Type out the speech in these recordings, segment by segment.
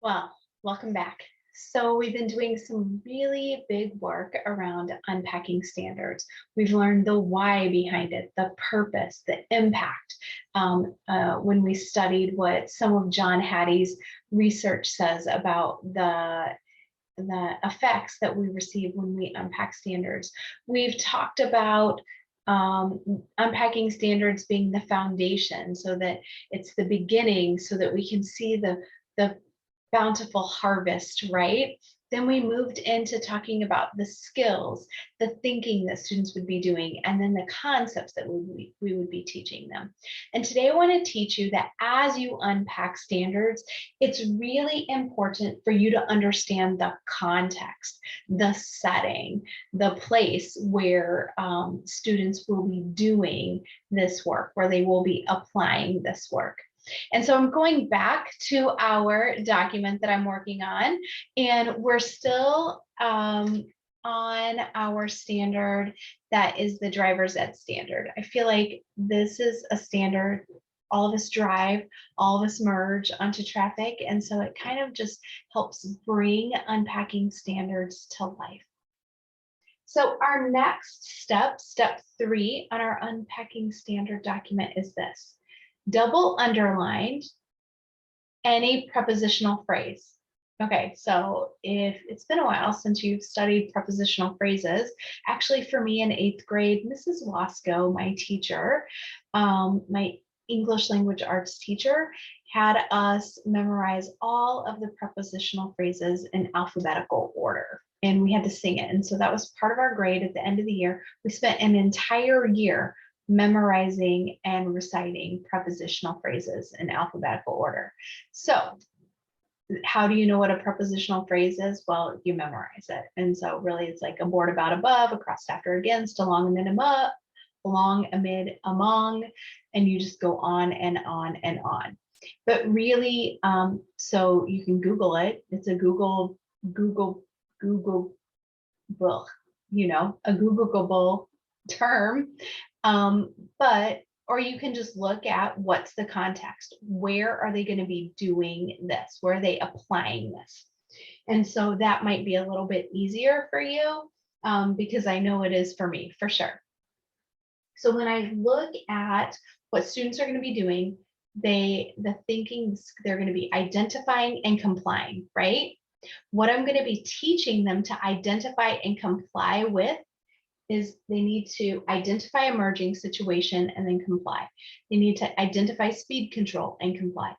Well, welcome back. So we've been doing some really big work around unpacking standards. We've learned the why behind it, the purpose, the impact. When we studied what some of John Hattie's research says about the effects that we receive when we unpack standards. We've talked about unpacking standards being the foundation so that it's the beginning so that we can see the bountiful harvest, right? Then we moved into talking about the skills, the thinking that students would be doing, and then the concepts that we would be teaching them. And today I want to teach you that as you unpack standards, it's really important for you to understand the context, the setting, the place where students will be doing this work, where they will be applying this work. And so I'm going back to our document that I'm working on, and we're still on our standard that is the driver's ed standard. I feel like this is a standard all of us drive, all of us merge onto traffic, and so it kind of just helps bring unpacking standards to life. So our next step, step 3 on our unpacking standard document is this. Double underlined any prepositional phrase. Okay, so if it's been a while since you've studied prepositional phrases, actually for me in 8th grade, Mrs. Wasco, my teacher, my English language arts teacher, had us memorize all of the prepositional phrases in alphabetical order. And we had to sing it. And so that was part of our grade at the end of the year. We spent an entire year memorizing and reciting prepositional phrases in alphabetical order. So how do you know what a prepositional phrase is? Well, you memorize it. And so really it's like aboard, about, above, across, after, against, along, amid, above, along, amid, among, and you just go on and on and on. But really, so you can Google it. It's a Google, well, you know, a Googleable term. Or you can just look at what's the context. Where are they going to be doing this? Where are they applying this? And so that might be a little bit easier for you because I know it is for me, for sure. So when I look at what students are going to be doing, the thinking, they're going to be identifying and complying, right? What I'm going to be teaching them to identify and comply with is they need to identify emerging situation and then comply. They need to identify speed control and comply.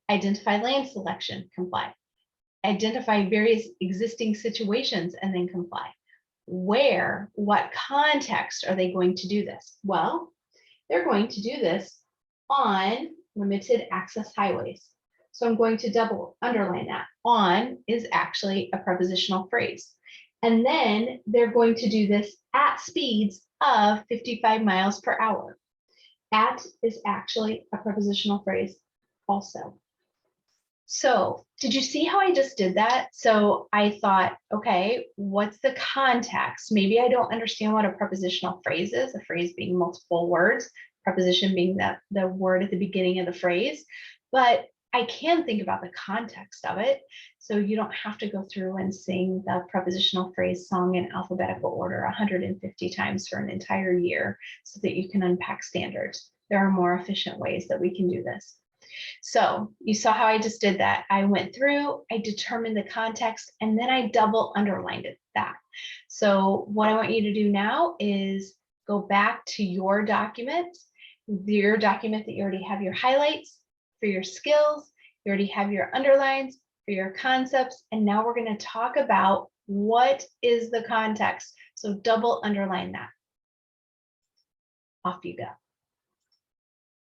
Identify lane selection, comply. Identify various existing situations and then comply. Where, what context are they going to do this? Well, they're going to do this on limited access highways. So I'm going to double underline that. On is actually a prepositional phrase. And then they're going to do this at speeds of 55 miles per hour. At is actually a prepositional phrase also. So did you see how I just did that? So I thought, okay, what's the context? Maybe I don't understand what a prepositional phrase is, a phrase being multiple words, preposition being the word at the beginning of the phrase, but I can think about the context of it. So you don't have to go through and sing the prepositional phrase song in alphabetical order 150 times for an entire year so that you can unpack standards. There are more efficient ways that we can do this. So you saw how I just did that. I went through, I determined the context, and then I double underlined that. So what I want you to do now is go back to your document that you already have your highlights for your skills, you already have your underlines for your concepts, and now we're going to talk about what is the context. So double underline that. Off you go.